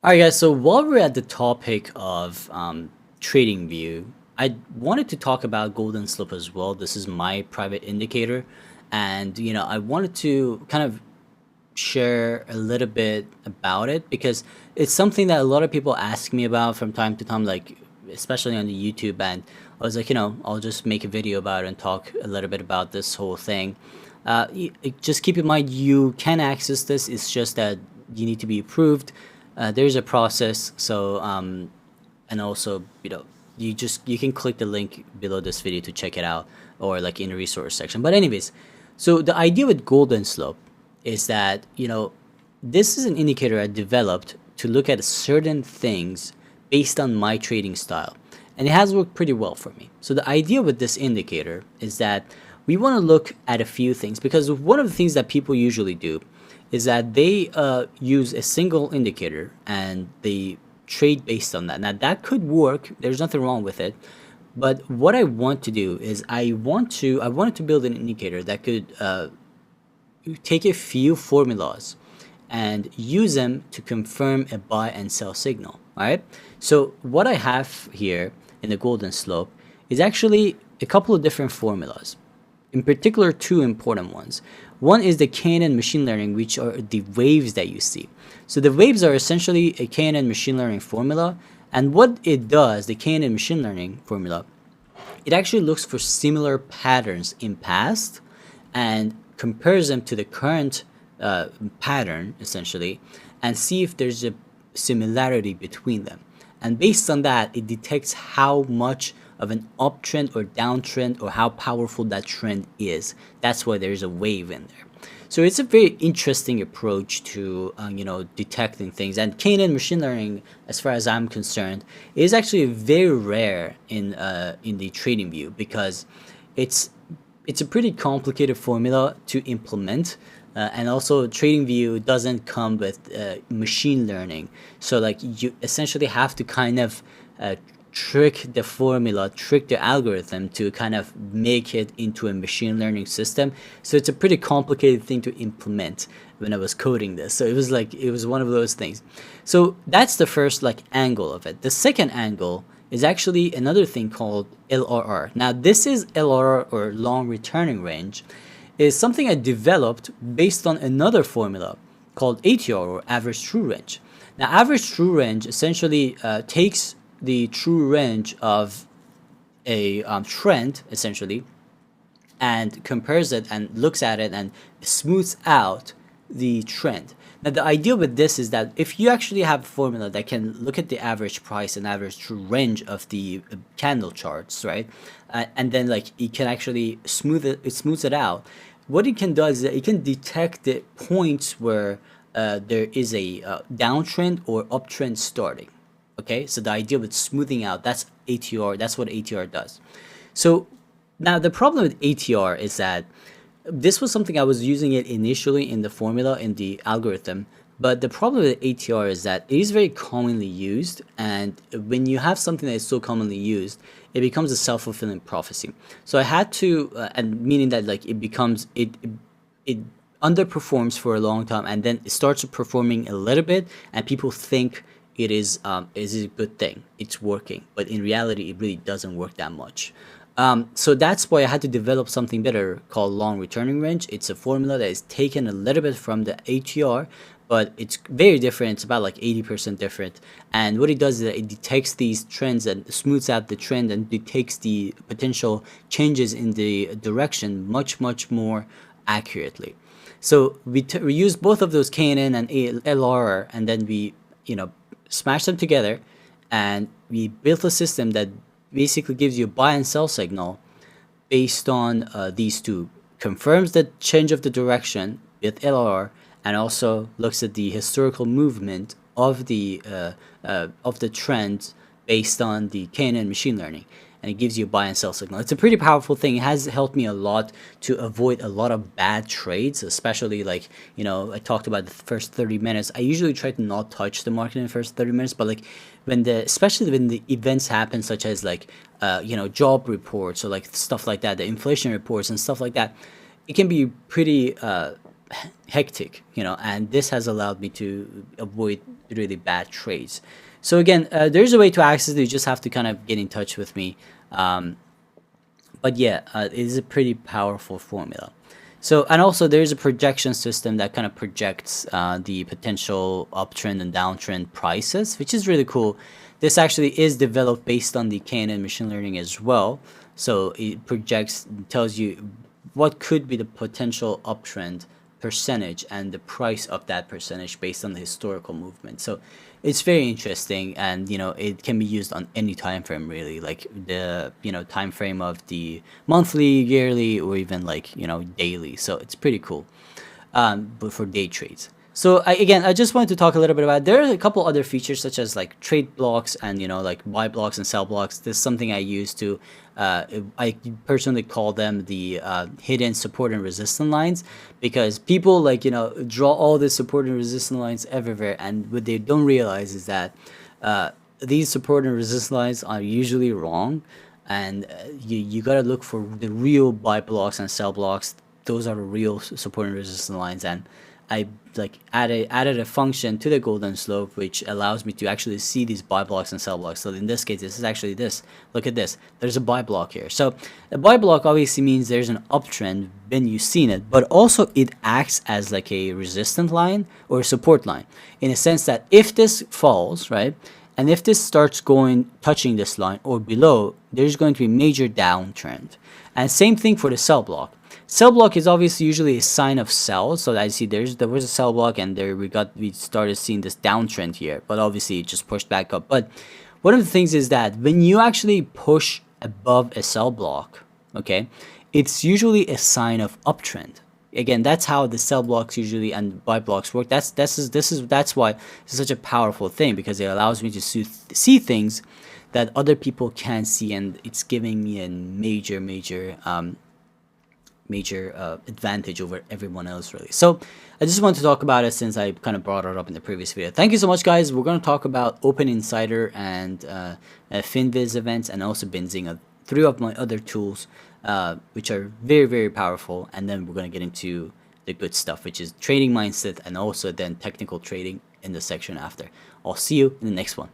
All right, guys. So while we're at the topic of trading view, I wanted to talk about golden slope as well. This is my private indicator, and I wanted to kind of share a little bit about it because it's something that a lot of people ask me about from time to time, like especially on the YouTube. And I was like, I'll just make a video about it and talk a little bit about this whole thing. Just keep in mind you can access this. It's just that you need to be approved. There's a process. So and also you can click the link below this video to check it out, or like in the resource section. But anyways, so the idea with golden slope is that this is an indicator I developed to look at certain things based on my trading style, and it has worked pretty well for me. So the idea with this indicator is that we want to look at a few things, because one of the things that people usually do is that they use a single indicator and they trade based on that. Now that could work. There's nothing wrong with it. But what I want to do is I wanted to build an indicator that could take a few formulas and use them to confirm a buy and sell signal. All right. So what I have here in the golden slope is actually a couple of different formulas. In particular, two important ones. One is the KNN machine learning, which are the waves that you see. So the waves are essentially a KNN machine learning formula. And what it does, the KNN machine learning formula, it actually looks for similar patterns in past and compares them to the current pattern, essentially, and see if there's a similarity between them. And based on that, it detects how much of an uptrend or downtrend, or how powerful that trend is. That's why there's a wave in there. So it's a very interesting approach to detecting things. And KNN machine learning, as far as I'm concerned, is actually very rare in the trading view, because it's a pretty complicated formula to implement. And also trading view doesn't come with machine learning, so like you essentially have to kind of trick the formula, trick the algorithm to kind of make it into a machine learning system. So it's a pretty complicated thing to implement when I was coding this. So it was one of those things. So that's the first like angle of it. The second angle is actually another thing called LRR. Now this is LRR, or long returning range, is something I developed based on another formula called ATR, or average true range. Now average true range essentially takes the true range of a trend, essentially, and compares it and looks at it and smooths out the trend. Now the idea with this is that if you actually have a formula that can look at the average price and average true range of the candle charts, right, and then like it can actually smooths it out. What it can do is that it can detect the points where there is a downtrend or uptrend starting. Okay, so the idea with smoothing out, that's ATR, that's what ATR does. So now the problem with ATR is that this was something I was using it initially in the formula, in the algorithm, but the problem with ATR is that it is very commonly used, and when you have something that is so commonly used, it becomes a self-fulfilling prophecy. So I had to, and meaning that like it underperforms for a long time, and then it starts performing a little bit, and people think it is a good thing, it's working, but in reality it really doesn't work that much. So that's why I had to develop something better called long returning range. It's a formula that is taken a little bit from the ATR, but it's very different. It's about like 80% different. And what it does is that it detects these trends and smooths out the trend, and detects the potential changes in the direction much more accurately. So we use both of those KNN and LRR, and then we smash them together, and we built a system that basically gives you a buy and sell signal based on these two. Confirms the change of the direction with LR, and also looks at the historical movement of the trend based on the KNN machine learning, and it gives you a buy and sell signal. It's a pretty powerful thing. It has helped me a lot to avoid a lot of bad trades, especially like, I talked about the first 30 minutes. I usually try to not touch the market in the first 30 minutes, but like especially when the events happen, such as like, job reports, or like stuff like that, the inflation reports and stuff like that, it can be pretty hectic, and this has allowed me to avoid really bad trades. So again, there's a way to access it. You just have to kind of get in touch with me. Um, but yeah, it is a pretty powerful formula. So, and also there's a projection system that kind of projects the potential uptrend and downtrend prices, which is really cool. This actually is developed based on the KNN machine learning as well. So it projects, tells you what could be the potential uptrend percentage and the price of that percentage based on the historical movement. So it's very interesting, and it can be used on any time frame really, like the time frame of the monthly, yearly, or even like daily. So it's pretty cool, but for day trades. So again, I just wanted to talk a little bit about. There are a couple other features such as like trade blocks and like buy blocks and sell blocks. This is something I use to. I personally call them the hidden support and resistance lines, because people like draw all the support and resistance lines everywhere, and what they don't realize is that these support and resistance lines are usually wrong, and you gotta look for the real buy blocks and sell blocks. Those are the real support and resistance lines, and I like added a function to the golden slope which allows me to actually see these buy blocks and sell blocks. So in this case, this is actually this. Look at this. There's a buy block here. So a buy block obviously means there's an uptrend when you've seen it, but also it acts as like a resistance line or a support line, in a sense that if this falls, right, and if this starts touching this line or below, there's going to be major downtrend. And same thing for the sell block. Sell block is obviously usually a sign of sell. So I see there was a sell block, and there we started seeing this downtrend here, but obviously it just pushed back up. But one of the things is that when you actually push above a sell block, okay, it's usually a sign of uptrend. Again, that's how the sell blocks usually and buy blocks work. That's why it's such a powerful thing, because it allows me to see things that other people can't see, and it's giving me a major advantage over everyone else really. So I just want to talk about it since I kind of brought it up in the previous video. Thank you so much, guys. We're going to talk about Open Insider and FinViz events, and also Benzing, three of my other tools which are very, very powerful. And then we're going to get into the good stuff, which is trading mindset, and also then technical trading in the section after. I'll see you in the next one.